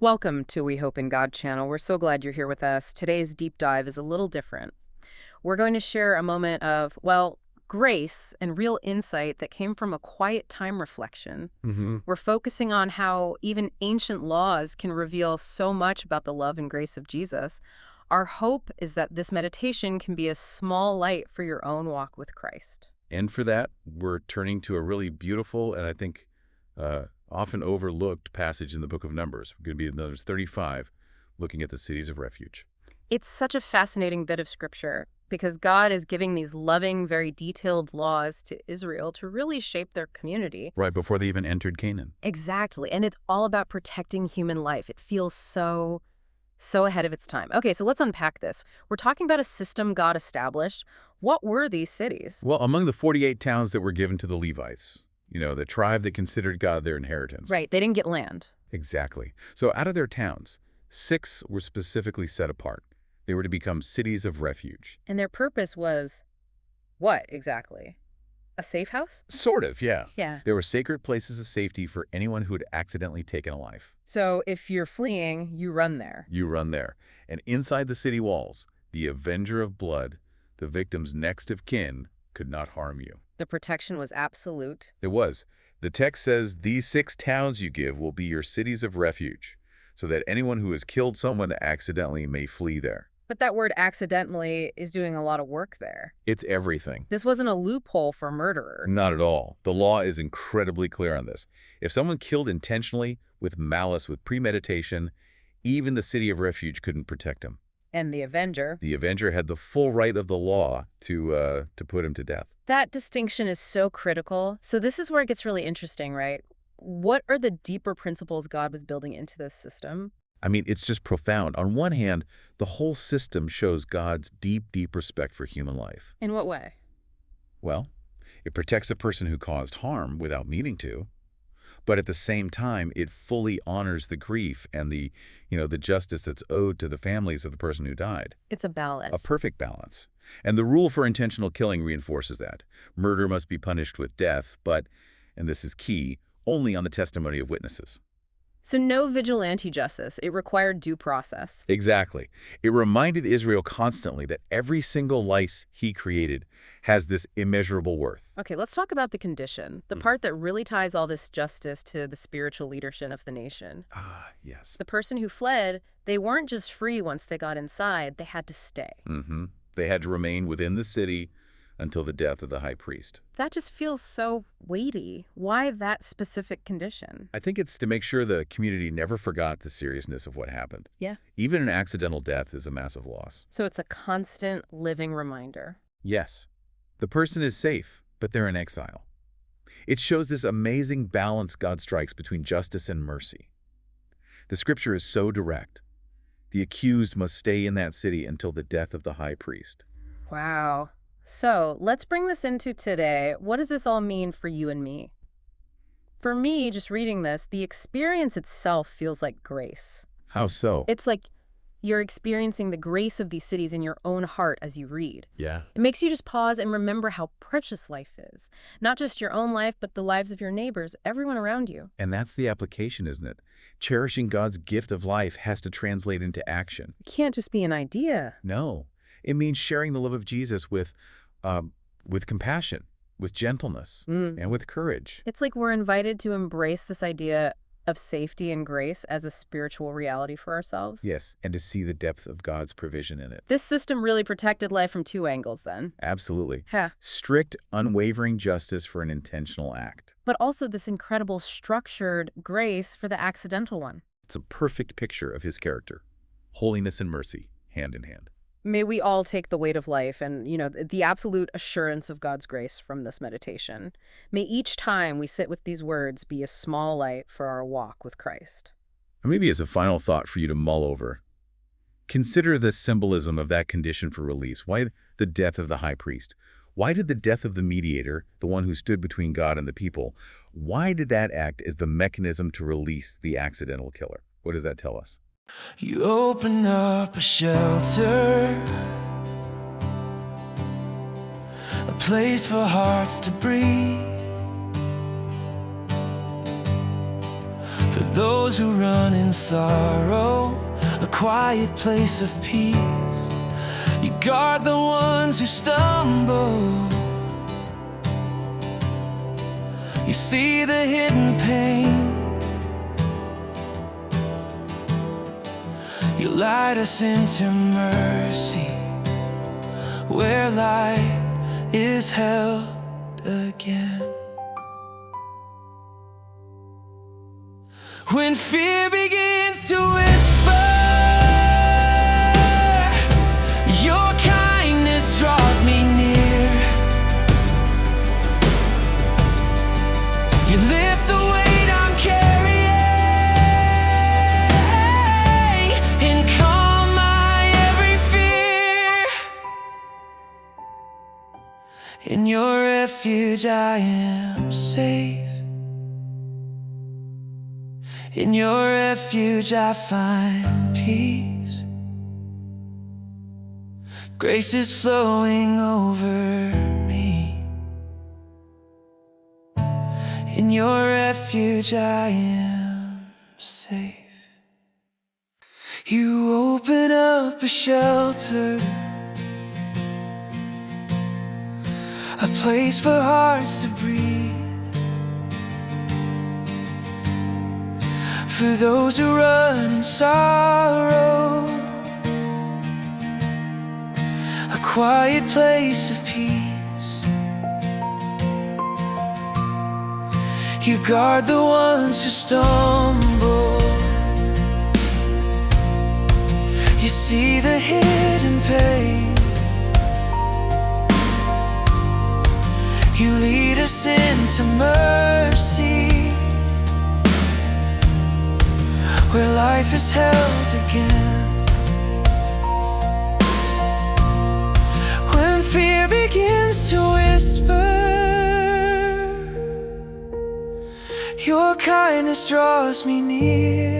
Welcome to We Hope in God channel. We're so glad you're here with us. Today's deep dive is a little different. We're going to share a moment of, well, grace and real insight that came from a quiet time reflection. We're focusing on how even ancient laws can reveal so much about the love and grace of Jesus. Our hope is that this meditation can be a small light for your own walk with Christ. And for that, we're turning to a really beautiful and I think often overlooked passage in the book of Numbers. We're going to be in Numbers 35, looking at the cities of refuge. It's such a fascinating bit of scripture because God is giving these loving, very detailed laws to Israel to really shape their community. Right before they even entered Canaan. Exactly. And it's all about protecting human life. It feels so ahead of its time. Okay, so let's unpack this. We're talking about a system God established. What were these cities? Well, among the 48 towns that were given to the Levites, the tribe that considered God their inheritance. Right, they didn't get land. Exactly. So out of their towns, 6 were specifically set apart. They were to become cities of refuge. And their purpose was what exactly? A safe house? Sort of, yeah. Yeah. They were sacred places of safety for anyone who had accidentally taken a life. So if you're fleeing, you run there. You run there. And inside the city walls, the avenger of blood, the victim's next of kin, could not harm you. The protection was absolute. It was. The text says, these 6 towns you give will be your cities of refuge, so that anyone who has killed someone accidentally may flee there. But that word accidentally is doing a lot of work there. It's everything. This wasn't a loophole for a murderer. Not at all. The law is incredibly clear on this. If someone killed intentionally, with malice, with premeditation, even the city of refuge couldn't protect him. And the avenger? The avenger had the full right of the law to put him to death. That distinction is so critical. So this is where it gets really interesting, right? What are the deeper principles God was building into this system? I mean, it's just profound. On one hand, the whole system shows God's deep, deep respect for human life. In what way? Well, it protects a person who caused harm without meaning to, but at the same time, it fully honors the grief and the justice that's owed to the families of the person who died. It's a balance. A perfect balance. And the rule for intentional killing reinforces that. Murder must be punished with death, but, and this is key, only on the testimony of witnesses. So no vigilante justice. It required due process. Exactly. It reminded Israel constantly that every single life he created has this immeasurable worth. Okay, let's talk about the condition, the part that really ties all this justice to the spiritual leadership of the nation. Ah, yes. The person who fled, they weren't just free once they got inside, they had to stay. They had to remain within the city until the death of the high priest. That just feels so weighty. Why that specific condition? I think it's to make sure the community never forgot the seriousness of what happened. Yeah. Even an accidental death is a massive loss. So it's a constant living reminder. Yes. The person is safe, but they're in exile. It shows this amazing balance God strikes between justice and mercy. The scripture is so direct. The accused must stay in that city until the death of the high priest. Wow. So let's bring this into today. What does this all mean for you and me? For me, just reading this, the experience itself feels like grace. How so? It's like you're experiencing the grace of these cities in your own heart as you read. Yeah. It makes you just pause and remember how precious life is. Not just your own life, but the lives of your neighbors, everyone around you. And that's the application, isn't it? Cherishing God's gift of life has to translate into action. It can't just be an idea. No. It means sharing the love of Jesus with compassion, with gentleness, and with courage. It's like we're invited to embrace this idea of safety and grace as a spiritual reality for ourselves. Yes, and to see the depth of God's provision in it. This system really protected life from 2 angles then. Absolutely. Yeah. Strict, unwavering justice for an intentional act. But also this incredible structured grace for the accidental one. It's a perfect picture of his character. Holiness and mercy, hand in hand. May we all take the weight of life and, the absolute assurance of God's grace from this meditation. May each time we sit with these words be a small light for our walk with Christ. And maybe as a final thought for you to mull over, consider the symbolism of that condition for release. Why the death of the high priest? Why did the death of the mediator, the one who stood between God and the people, why did that act as the mechanism to release the accidental killer? What does that tell us? You open up a shelter, a place for hearts to breathe, for For those who run in sorrow, a quiet place of peace. You guard the ones who stumble. You see the hidden pain. You light us into mercy, where light is held again. When fear begins to whisper, your kindness draws me near. You lift the weight I'm carrying and calm my every fear. In your refuge I am safe. In your refuge I find peace. Grace is flowing over me. In your refuge I am safe. You open up a shelter, a place for hearts to breathe. For those who run in sorrow, a quiet place of peace. You guard the ones who stumble. You see the hidden pain. You lead us into mercy, where life is held again. When fear begins to whisper, your kindness draws me near.